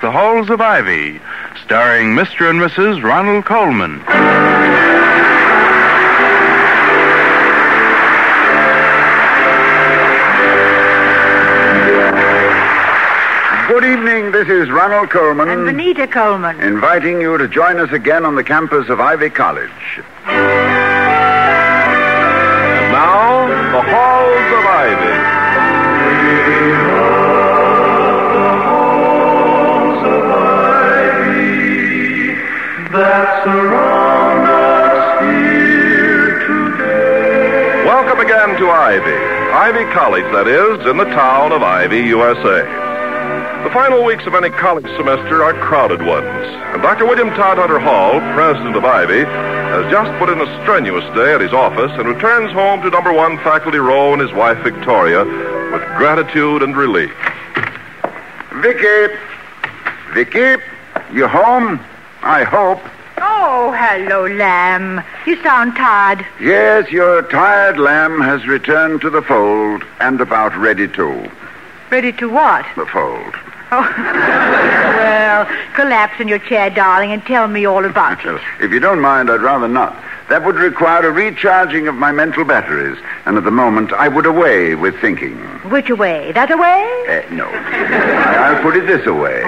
The Halls of Ivy, starring Mr. and Mrs. Ronald Colman. Good evening, this is Ronald Colman. And Benita Hume. Inviting you to join us again on the campus of Ivy College. And now, the Halls of Ivy. That surround us here today. Welcome again to Ivy College, that is, in the town of Ivy, USA. The final weeks of any college semester are crowded ones, and Dr. William Todd Hunter Hall, president of Ivy, has just put in a strenuous day at his office and returns home to number 1 faculty row and his wife, Victoria, with gratitude and relief. Vicky, you home? I hope. Oh, hello, lamb. You sound tired. Yes, your tired lamb has returned to the fold and about ready to. Ready to what? The fold. Oh, well, collapse in your chair, darling, and tell me all about it. If you don't mind, I'd rather not. That would require a recharging of my mental batteries, and at the moment I would away with thinking. Which away? That away? No. I'll put it this away.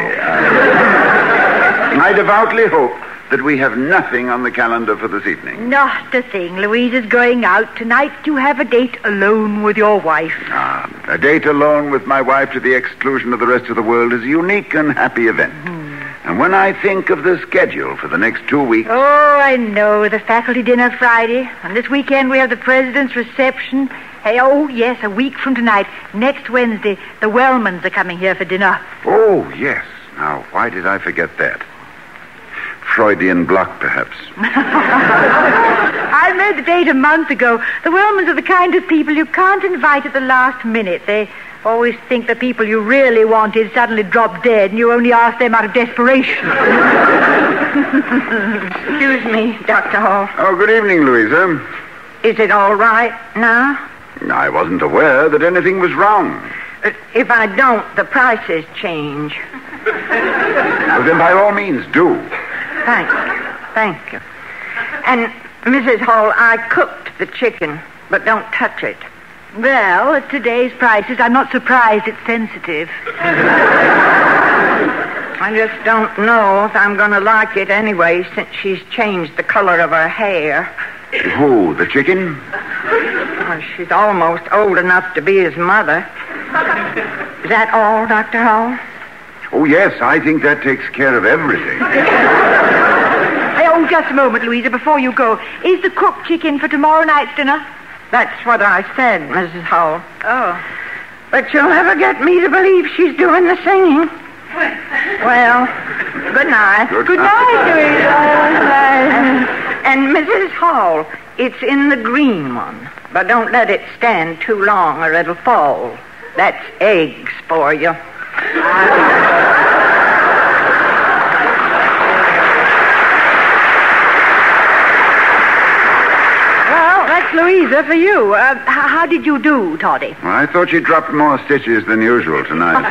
I devoutly hope that we have nothing on the calendar for this evening. Not a thing. Louise is going out. Tonight you have a date alone with your wife. A date alone with my wife to the exclusion of the rest of the world is a unique and happy event. And when I think of the schedule for the next 2 weeks... Oh, I know. The faculty dinner Friday. And this weekend we have the president's reception. Hey, oh, yes, a week from tonight. Next Wednesday, the Wellmans are coming here for dinner. Oh, yes. Now, why did I forget that? Freudian block, perhaps. I made the date a month ago. The Wellmans are the kind of people you can't invite at the last minute. They always think the people you really wanted suddenly drop dead, and you only ask them out of desperation. Excuse me, Dr. Hall. Oh, good evening, Louisa. Is it all right now? I wasn't aware that anything was wrong. If I don't, the prices change. Well, then by all means, do. Thank you. And, Mrs. Hall, I cooked the chicken, but don't touch it. Well, at today's prices, I'm not surprised it's sensitive. I just don't know if I'm going to like it anyway, since she's changed the color of her hair. Who, the chicken? Well, she's almost old enough to be his mother. Is that all, Dr. Hall? Oh, yes, I think that takes care of everything. Hey, oh, just a moment, Louisa, before you go. Is the cooked chicken for tomorrow night's dinner? That's what I said, Mrs. Hall. Oh. But you'll never get me to believe she's doing the singing. Well, good night. Good night, Louisa. And Mrs. Hall, it's in the green one. But don't let it stand too long or it'll fall. That's eggs for you. Well, that's Louisa for you. How did you do, Toddy? Well, I thought you dropped more stitches than usual tonight.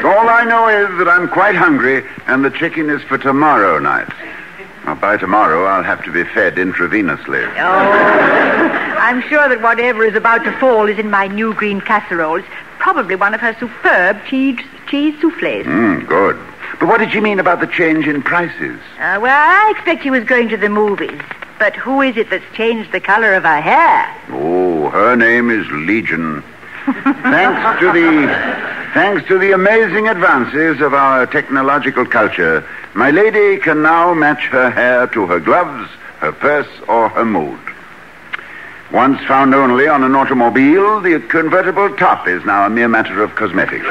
All I know is that I'm quite hungry, and the chicken is for tomorrow night. Now, by tomorrow, I'll have to be fed intravenously. Oh, I'm sure that whatever is about to fall is in my new green casserole. It's probably one of her superb cheese soufflés. Good. But what did she mean about the change in prices? Well, I expect she was going to the movies. But who is it that's changed the color of her hair? Oh, her name is Legion. Thanks to the amazing advances of our technological culture, my lady can now match her hair to her gloves, her purse, or her mood. Once found only on an automobile, the convertible top is now a mere matter of cosmetics.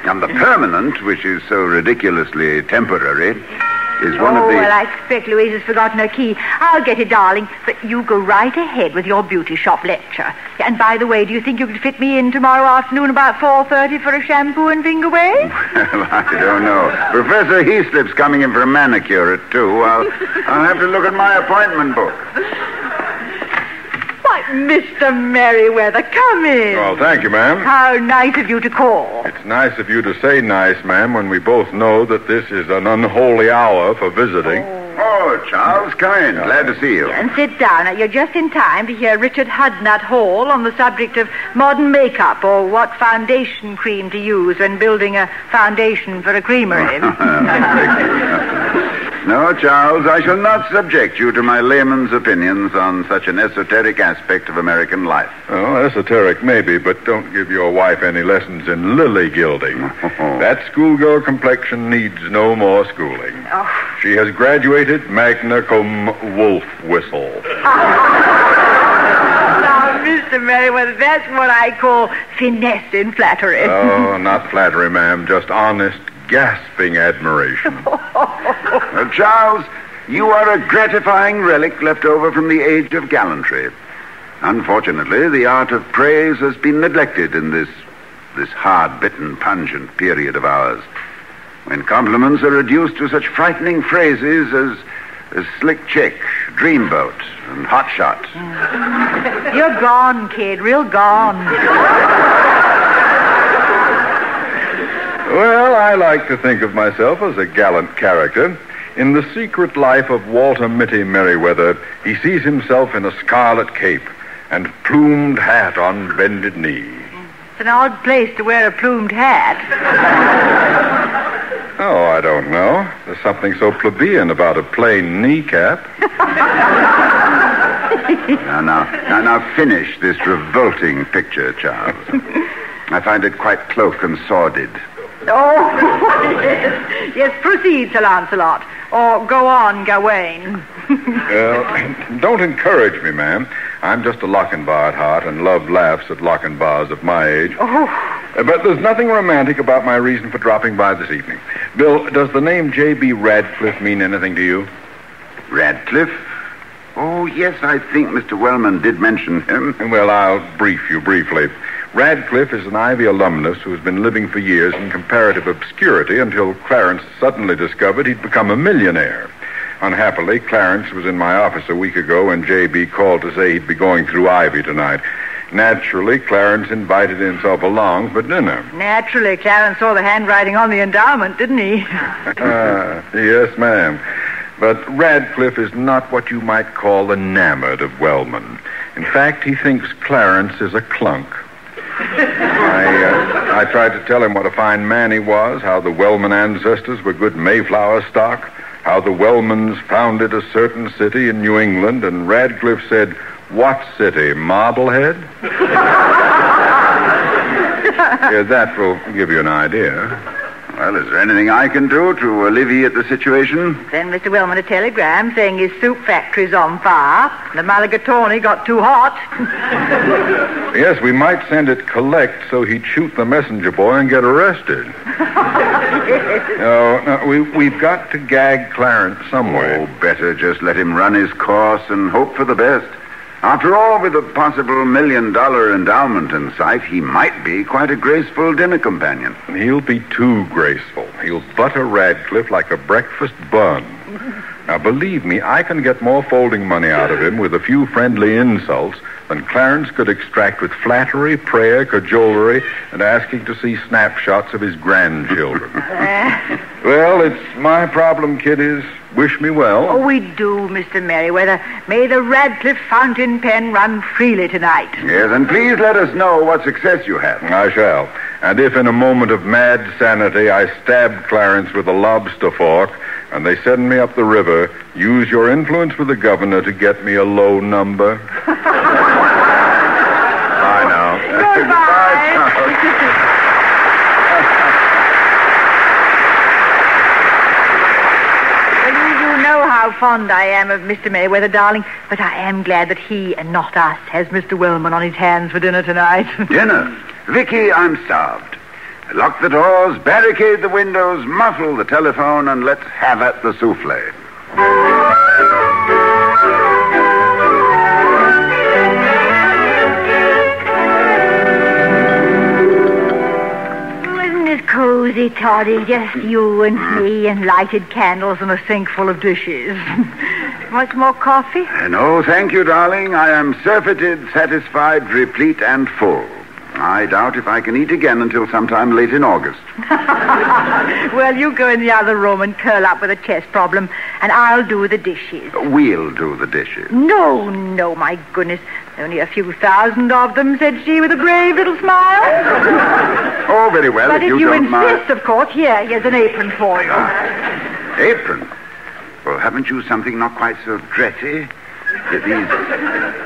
And the permanent, which is so ridiculously temporary, is one of the... Well, I expect Louisa's forgotten her key. I'll get it, darling. But you go right ahead with your beauty shop lecture. And by the way, do you think you could fit me in tomorrow afternoon about 4:30 for a shampoo and finger wave? Well, I don't know. Professor Heaslip's coming in for a manicure at 2. I'll have to look at my appointment book. Why, Mr. Merriweather, come in. Oh, thank you, ma'am. How nice of you to call. It's nice of you to say nice, ma'am, when we both know that this is an unholy hour for visiting. Oh, Charles, come in. Glad to see you. And sit down. You're just in time to hear Richard Hudnut Hall on the subject of modern makeup, or what foundation cream to use when building a foundation for a creamery. No, Charles, I shall not subject you to my layman's opinions on such an esoteric aspect of American life. Oh, esoteric maybe, but don't give your wife any lessons in lily gilding. That schoolgirl complexion needs no more schooling. Oh. She has graduated magna cum wolf whistle. Now, Mr. Merriweather, that's what I call finesse in flattery. Oh, not flattery, ma'am, just honest, gasping admiration. Charles, you are a gratifying relic left over from the age of gallantry. Unfortunately, the art of praise has been neglected in this hard-bitten, pungent period of ours, when compliments are reduced to such frightening phrases as slick chick, dreamboat, and hot shot. You're gone, kid, real gone. Well, I like to think of myself as a gallant character. In The Secret Life of Walter Mitty Merriweather, he sees himself in a scarlet cape and plumed hat on bended knee. It's an odd place to wear a plumed hat. Oh, I don't know. There's something so plebeian about a plain kneecap. Now, finish this revolting picture, Charles. I find it quite cloak and sordid. Oh, yes, proceed, Sir Lancelot. Or go on, Gawain. Well, don't encourage me, ma'am. I'm just a Lochinvar at heart and love laughs at Lochinvars of my age. Oh. But there's nothing romantic about my reason for dropping by this evening. Bill, does the name J.B. Radcliffe mean anything to you? Radcliffe? Oh, yes, I think Mr. Wellman did mention him. Well, I'll brief you briefly. Radcliffe is an Ivy alumnus who has been living for years in comparative obscurity until Clarence suddenly discovered he'd become a millionaire. Unhappily, Clarence was in my office a week ago when J.B. called to say he'd be going through Ivy tonight. Naturally, Clarence invited himself along for dinner. Naturally, Clarence saw the handwriting on the endowment, didn't he? Yes, ma'am. But Radcliffe is not what you might call enamored of Wellman. In fact, he thinks Clarence is a clunk. I tried to tell him what a fine man he was, how the Wellman ancestors were good Mayflower stock, how the Wellmans founded a certain city in New England, and Radcliffe said, "What city, Marblehead?" Yeah, that will give you an idea. Well, is there anything I can do to alleviate the situation? Send Mr. Wellman a telegram saying his soup factory's on fire. The Mulligatawny got too hot. Yes, we might send it collect so he'd shoot the messenger boy and get arrested. No, we've got to gag Clarence some way. Oh, better just let him run his course and hope for the best. After all, with a possible $1 million endowment in sight, he might be quite a graceful dinner companion. He'll be too graceful. He'll butter Radcliffe like a breakfast bun. Now, believe me, I can get more folding money out of him with a few friendly insults than Clarence could extract with flattery, prayer, cajolery, and asking to see snapshots of his grandchildren. Well, it's my problem, kiddies. Wish me well. Oh, we do, Mr. Merriweather. May the Radcliffe fountain pen run freely tonight. Yes, and please let us know what success you have. I shall. And if in a moment of mad sanity I stab Clarence with a lobster fork and they send me up the river, use your influence with the governor to get me a low number. Bye now. Goodbye. How fond I am of Mr. Merriweather, darling, but I am glad that he, and not us, has Mr. Wellman on his hands for dinner tonight. Dinner? Vicky, I'm starved. Lock the doors, barricade the windows, muffle the telephone, and let's have at the souffle. Cozy, Toddy, just you and me and lighted candles and a sink full of dishes. much more coffee? No, thank you, darling. I am surfeited, satisfied, replete, and full. I doubt if I can eat again until sometime late in August. Well, you go in the other room and curl up with a chest problem, and I'll do the dishes. We'll do the dishes. No, my goodness. Only a few thousand of them, said she with a brave little smile. Oh, very well, but if you insist, don't mind. of course, here's an apron for you. Apron? Well, haven't you something not quite so dressy?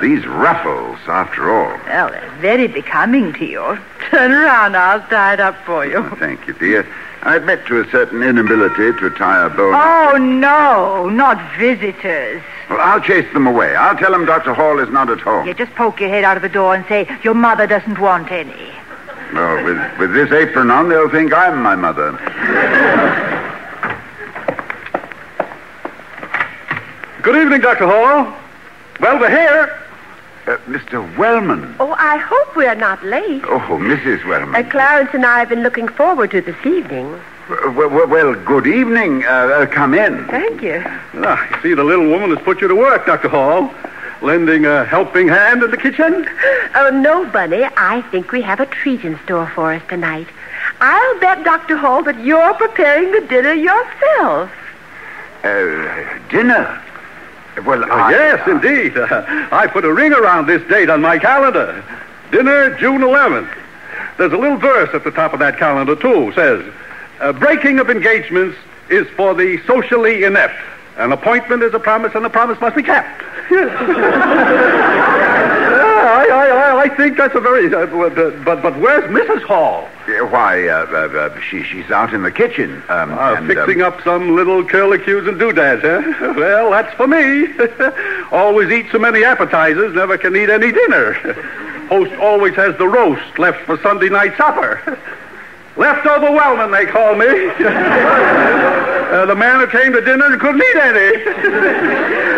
These ruffles, after all. Well, they're very becoming to you. Turn around, I'll tie it up for you. Oh, thank you, dear. I admit to a certain inability to tie a bow. Oh, no, not visitors. Well, I'll chase them away. I'll tell them Dr. Hall is not at home. You just poke your head out of the door and say, your mother doesn't want any. Well, with this apron on, they'll think I'm my mother. Good evening, Dr. Hall. Well, we're here. Mr. Wellman. Oh, I hope we're not late. Oh, Mrs. Wellman. Clarence and I have been looking forward to this evening. Well, good evening. Come in. Thank you. I see the little woman has put you to work, Dr. Hall. Lending a helping hand in the kitchen? Oh, no, Bunny. I think we have a treat in store for us tonight. I'll bet, Dr. Hall, that you're preparing the dinner yourself. Dinner? Well, yes, indeed. I put a ring around this date on my calendar. Dinner, June 11th. There's a little verse at the top of that calendar, too. Says, breaking of engagements is for the socially inept. An appointment is a promise, and the promise must be kept. I think that's a very... but where's Mrs. Hall? Why, she's out in the kitchen. Fixing up some little curlicues and doodads, eh? Well, that's for me. Always eat so many appetizers, never can eat any dinner. Host always has the roast left for Sunday night supper. Leftover Wellman, they call me. The man who came to dinner and couldn't eat any.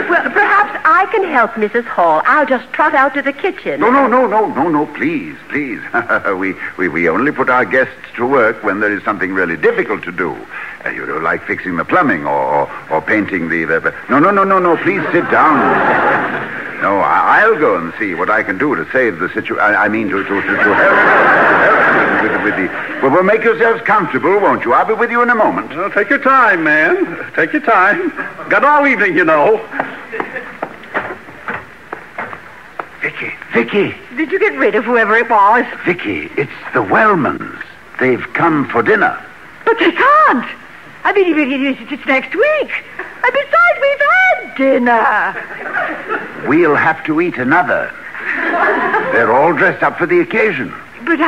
Well, perhaps I can help Mrs. Hall. I'll just trot out to the kitchen. No, please. We only put our guests to work when there is something really difficult to do. Like fixing the plumbing or painting the... No, please sit down. No, I'll go and see what I can do to save the situation. I mean, to help with the... Well, make yourselves comfortable, won't you? I'll be with you in a moment. Well, take your time, man. Take your time. Got all evening, you know. Vicky. Did you get rid of whoever it was? Vicky, it's the Wellmans. They've come for dinner. But they can't. I mean, it's next week. And besides, we've had dinner. We'll have to eat another. They're all dressed up for the occasion. But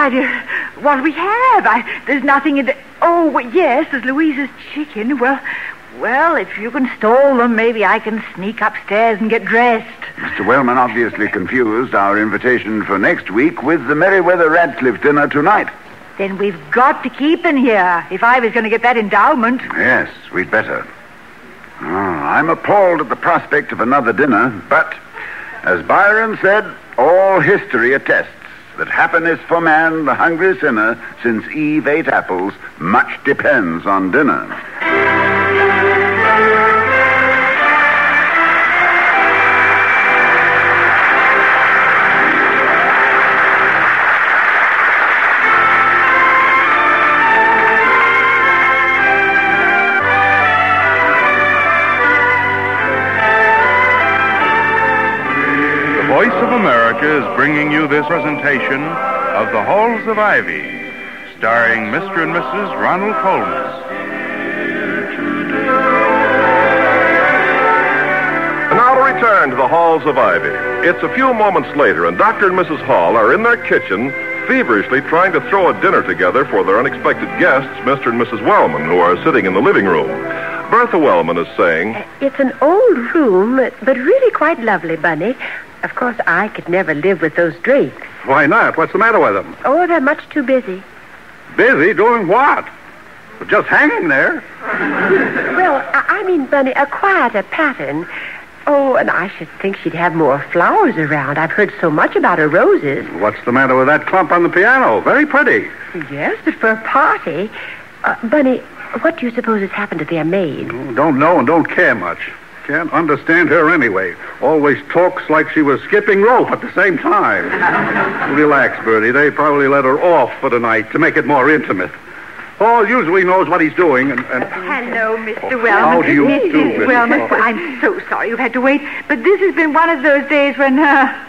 what do we have? There's nothing in the... Oh, yes, there's Louisa's chicken. Well, if you can stall them, maybe I can sneak upstairs and get dressed. Mr. Wellman obviously confused our invitation for next week with the Merriweather Radcliffe dinner tonight. Then we've got to keep him here if I was going to get that endowment. Yes, we'd better. Oh, I'm appalled at the prospect of another dinner, but, as Byron said, all history attests that happiness for man, the hungry sinner, since Eve ate apples, much depends on dinner. The Voice of America is bringing you this presentation of The Halls of Ivy, starring Mr. and Mrs. Ronald Colman. And now to return to the Halls of Ivy. It's a few moments later, and Dr. and Mrs. Hall are in their kitchen feverishly trying to throw a dinner together for their unexpected guests, Mr. and Mrs. Wellman, who are sitting in the living room. Bertha Wellman is saying... It's an old room, but really quite lovely, Bunny. Of course, I could never live with those drapes. Why not? What's the matter with them? Oh, they're much too busy. Busy doing what? Just hanging there. Well, I mean, Bunny, a quieter pattern. Oh, and I should think she'd have more flowers around. I've heard so much about her roses. What's the matter with that clump on the piano? Very pretty. Yes, but for a party... Bunny, what do you suppose has happened to their maid? Don't know and don't care much. Can't understand her anyway. Always talks like she was skipping rope at the same time. Relax, Bertie. They probably let her off for the night to make it more intimate. Paul usually knows what he's doing, and... Hello, Mr. Wellman. How do you do, Mrs. Wellman? I'm so sorry you've had to wait, but this has been one of those days when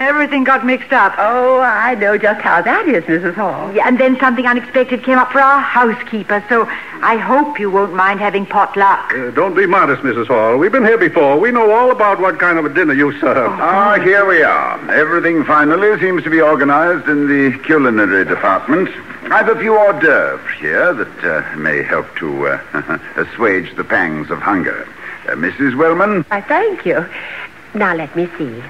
everything got mixed up. Oh, I know just how that is, Mrs. Hall. Yeah, and then something unexpected came up for our housekeeper, so I hope you won't mind having potluck. Don't be modest, Mrs. Hall. We've been here before. We know all about what kind of a dinner you serve. Here we are. Everything finally seems to be organized in the culinary department. I've a few hors d'oeuvres here that may help to assuage the pangs of hunger. Mrs. Wellman? I thank you. Now, let me see.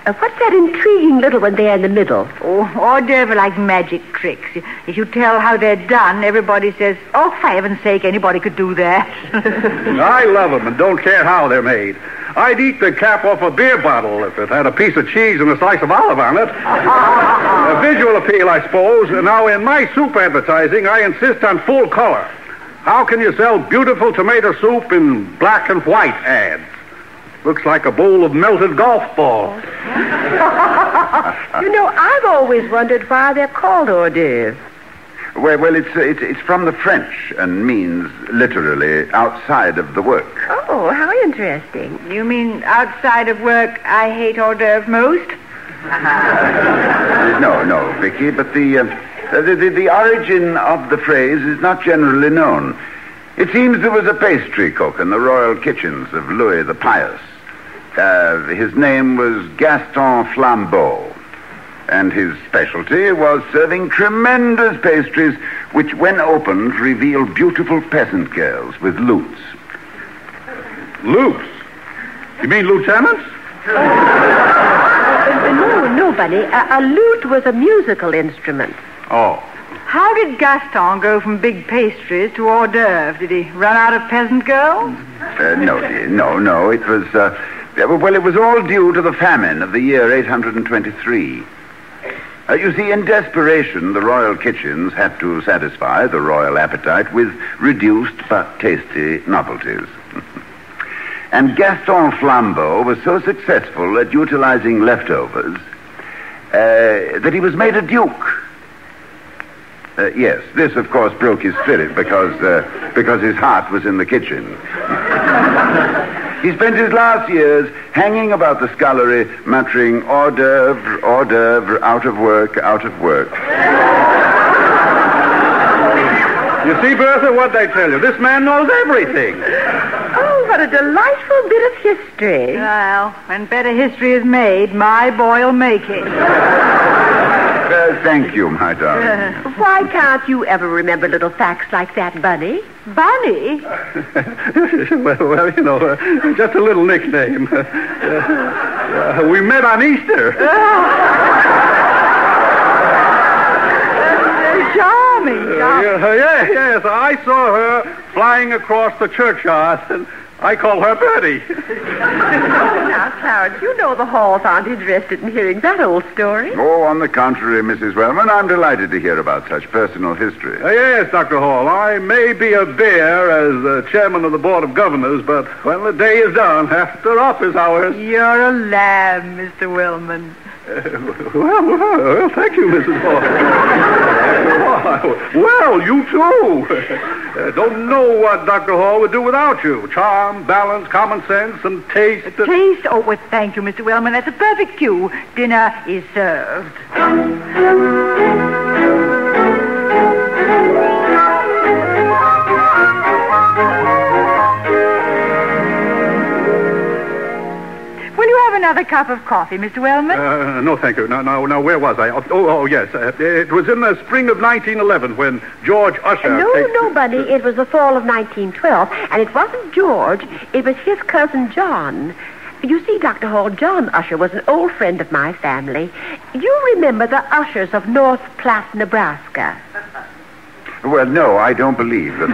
What's that intriguing little one there in the middle? Oh, hors d'oeuvre like magic tricks. If you tell how they're done, everybody says, oh, for heaven's sake, anybody could do that. I love them and don't care how they're made. I'd eat the cap off a beer bottle if it had a piece of cheese and a slice of olive on it. A visual appeal, I suppose. Now, in my soup advertising, I insist on full color. How can you sell beautiful tomato soup in black and white ads? Looks like a bowl of melted golf balls. You know, I've always wondered why they're called hors d'oeuvres. Well, it's from the French and means literally outside of the work. Oh, how interesting. You mean outside of work, I hate hors d'oeuvres most? No, Vicky, but the origin of the phrase is not generally known. It seems there was a pastry cook in the royal kitchens of Louis the Pious. His name was Gaston Flambeau, and his specialty was serving tremendous pastries which, when opened, revealed beautiful peasant girls with lutes. Lutes? You mean lieutenants? No, Bunny. A lute was a musical instrument. Oh. How did Gaston go from big pastries to hors d'oeuvres? Did he run out of peasant girls? No. It was, it was all due to the famine of the year 823. You see, in desperation, the royal kitchens had to satisfy the royal appetite with reduced but tasty novelties. And Gaston Flambeau was so successful at utilizing leftovers that he was made a duke. Yes, this, of course, broke his spirit because his heart was in the kitchen. He spent his last years hanging about the scullery, muttering, hors d'oeuvre, out of work. You see, Bertha, what they tell you. This man knows everything. Oh, what a delightful bit of history. Well, when better history is made, my boy'll make it. Thank you, my darling. Why can't you ever remember little facts like that, Bunny? Bunny? well, you know, just a little nickname. We met on Easter. Charming. Yes, I saw her flying across the churchyard, and I call her Bertie. Now, Clarence, you know the Halls aren't interested in hearing that old story. Oh, on the contrary, Mrs. Wellman, I'm delighted to hear about such personal history. Yes, Dr. Hall, I may be a bear as chairman of the Board of Governors, but when the day is done, after office hours... You're a lamb, Mr. Wellman. Well, thank you, Mrs. Hall. Well, you too. Don't know what Dr. Hall would do without you. Charm, balance, common sense, and taste. Taste? Oh, well, thank you, Mr. Wellman. That's a perfect cue. Dinner is served. Will you have another cup of coffee, Mr. Wellman? No, thank you. Now, where was I? Oh, yes. It was in the spring of 1911 when George Usher... No, Bunny. It was the fall of 1912. And it wasn't George. It was his cousin John. You see, Dr. Hall, John Usher was an old friend of my family. You remember the Ushers of North Platte, Nebraska? Well, no, I don't believe that...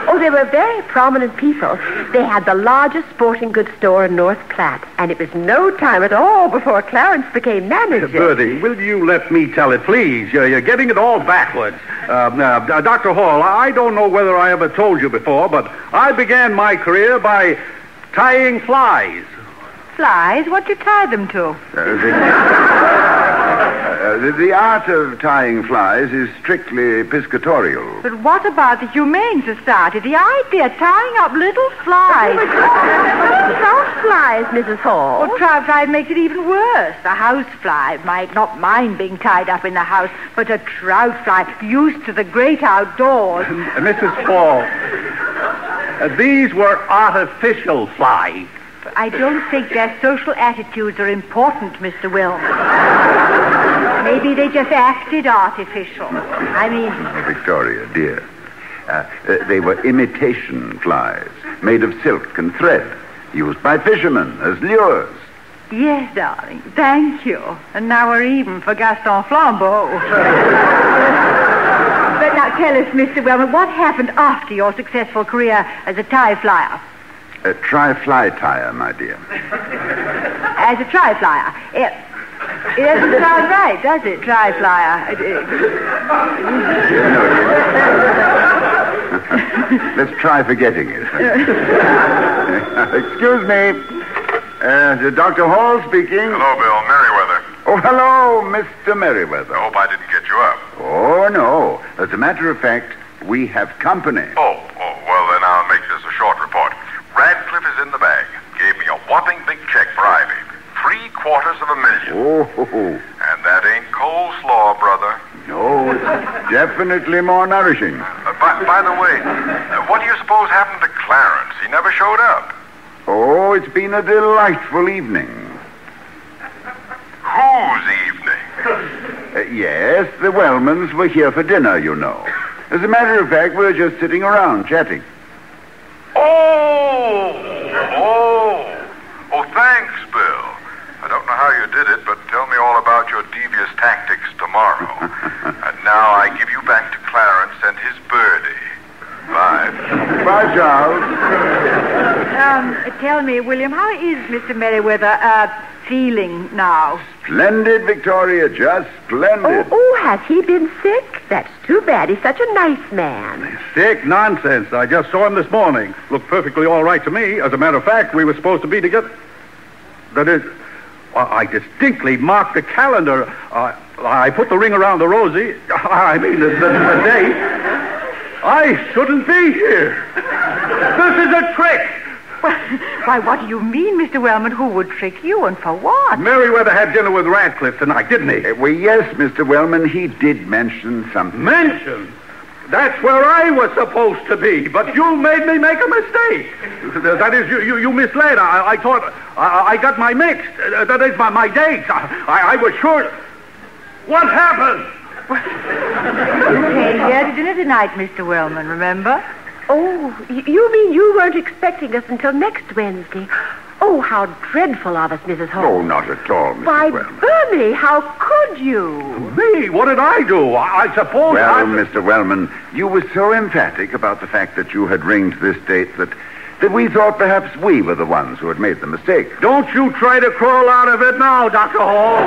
Oh, they were very prominent people. They had the largest sporting goods store in North Platte, and it was no time at all before Clarence became manager. Bertie, will you let me tell it, please? You're getting it all backwards. Dr. Hall, I don't know whether I ever told you before, but I began my career by tying flies. Flies? What do you tie them to? The art of tying flies is strictly piscatorial. But what about the Humane Society? The idea of tying up little flies. Trout flies, Mrs. Hall. Well, trout fly makes it even worse. A house fly might not mind being tied up in the house, but a trout fly, used to the great outdoors. Mrs. Hall, these were artificial flies. But I don't think their social attitudes are important, Mr. Will. Maybe they just acted artificial. I mean... Victoria, dear. They were imitation flies, made of silk and thread, used by fishermen as lures. Yes, darling. Thank you. And now we're even for Gaston Flambeau. But now tell us, Mr. Wellman, what happened after your successful career as a tie flyer? A tri-fly tire, my dear. As a tri flyer. It doesn't sound right, does it? Tri flyer. Let's try forgetting it. Excuse me. Dr. Hall speaking. Hello, Bill. Merriweather. Oh, hello, Mr. Merriweather. I hope I didn't get you up. Oh, no. As a matter of fact, we have company. Oh, well, then I'll make this a short report. Radcliffe is in the bag. Gave me a whopping big check for Ivy. $750,000. Oh. And that ain't coleslaw, brother. No, it's definitely more nourishing. By the way, what do you suppose happened to Clarence? He never showed up. Oh, it's been a delightful evening. Whose evening? Yes, the Wellmans were here for dinner, you know. As a matter of fact, we were just sitting around chatting. Oh, thanks, Bill. I don't know how you did it, but tell me all about your devious tactics tomorrow. And now I give you back to Clarence and his birdie. Bye. Bye, Charles. Tell me, William, how is Mr. Merriweather feeling now? Splendid, Victoria, just splendid. Oh, has he been sick? That's too bad. He's such a nice man. Sick? Nonsense. I just saw him this morning. Looked perfectly all right to me. As a matter of fact, we were supposed to be together. That is, I distinctly marked the calendar. I put the ring around the rosy. I mean, the date. I shouldn't be here. This is a trick. Why, what do you mean, Mr. Wellman? Who would trick you, and for what? Merriweather had dinner with Radcliffe tonight, didn't he? Well, yes, Mr. Wellman, he did mention something. Mention? That's where I was supposed to be, but you made me make a mistake. That is, you misled. I thought I got my mixed. That is, my dates. I was sure. What happened? You came here to dinner tonight, Mr. Wellman, remember? Oh, you mean you weren't expecting us until next Wednesday? Oh, how dreadful of us, Mrs. Holmes. Oh, not at all, Mrs. Why, Wellman. Bernie, how could you? Me? What did I do? I suppose Well, Mr. Wellman, you were so emphatic about the fact that you had ringed this date that we thought perhaps we were the ones who had made the mistake. Don't you try to crawl out of it now, Dr. Hall.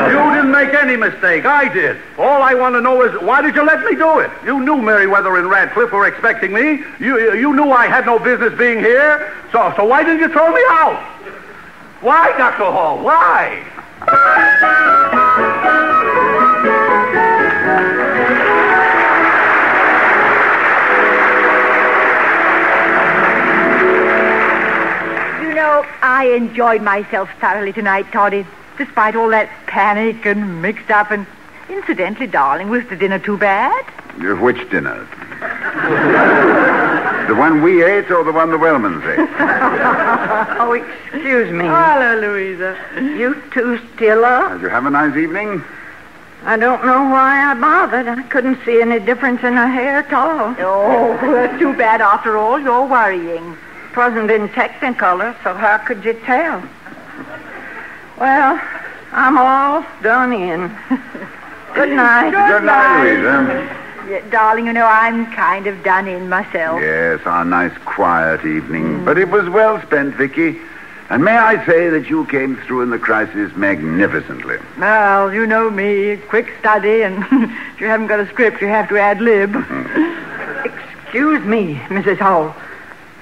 You didn't make any mistake. I did. All I want to know is, why did you let me do it? You knew Merriweather and Radcliffe were expecting me. You knew I had no business being here. So why didn't you throw me out? Why, Dr. Hall? Why? I enjoyed myself thoroughly tonight, Toddy, despite all that panic and mixed up. And incidentally, darling, was the dinner too bad? Which dinner? The one we ate or the one the Wellmans ate? Oh, excuse me. Hello, Louisa. You two still up? Did you have a nice evening? I don't know why I bothered. I couldn't see any difference in her hair at all. Oh, that's too bad after all. You're worrying. It wasn't in Technicolor, so how could you tell? Well, I'm all done in. Good night. Good night, Louisa. Yeah, darling, you know, I'm kind of done in myself. Yes, our nice quiet evening. But it was well spent, Vicky. And may I say that you came through in the crisis magnificently. Well, you know me, quick study, and if you haven't got a script, you have to ad-lib. Excuse me, Mrs. Hall.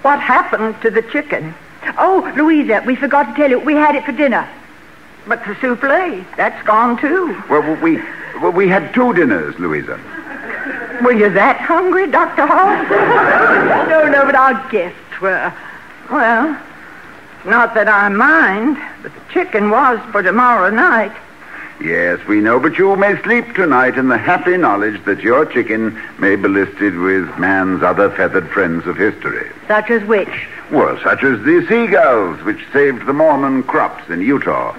What happened to the chicken? Oh, Louisa, we forgot to tell you, we had it for dinner. But the souffle, that's gone too. Well, we had 2 dinners, Louisa. Were you that hungry, Dr. Hall? No, but our guests were. Well, not that I mind, but the chicken was for tomorrow night. Yes, we know, but you may sleep tonight in the happy knowledge that your chicken may be listed with man's other feathered friends of history. Such as which? Well, such as the seagulls, which saved the Mormon crops in Utah.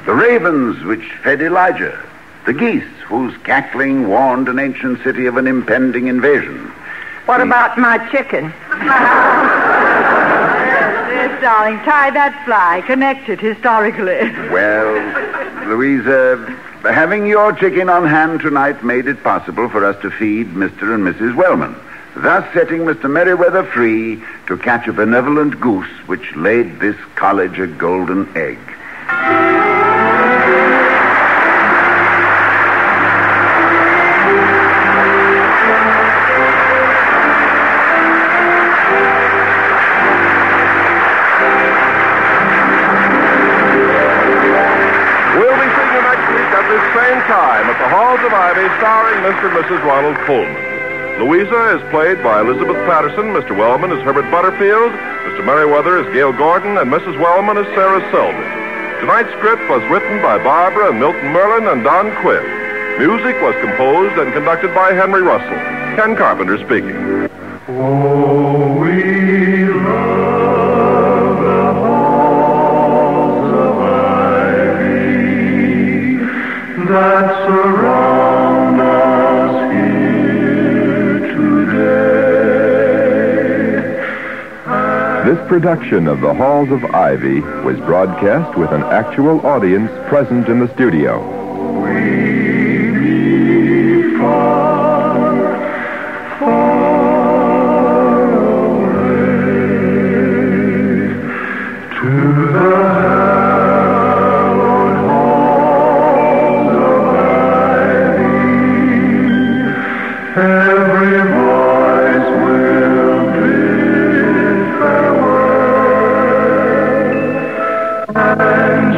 The ravens, which fed Elijah. The geese, whose cackling warned an ancient city of an impending invasion. What about my chicken? Yes, darling, tie that fly. Connect it historically. Well, Louisa, having your chicken on hand tonight made it possible for us to feed Mr. and Mrs. Wellman, thus setting Mr. Merriweather free to catch a benevolent goose which laid this college a golden egg. Same time at the Halls of Ivy, starring Mr. and Mrs. Ronald Colman. Louisa is played by Elizabeth Patterson, Mr. Wellman is Herbert Butterfield, Mr. Merriweather is Gale Gordon, and Mrs. Wellman is Sarah Selby. Tonight's script was written by Barbara and Milton Merlin and Don Quinn. Music was composed and conducted by Henry Russell. Ken Carpenter speaking. Oh, we love the halls of ivy that surround us here today. This production of The Halls of Ivy was broadcast with an actual audience present in the studio. We be far, far away to the hallowed halls of ivy. Every voice will bid farewell, and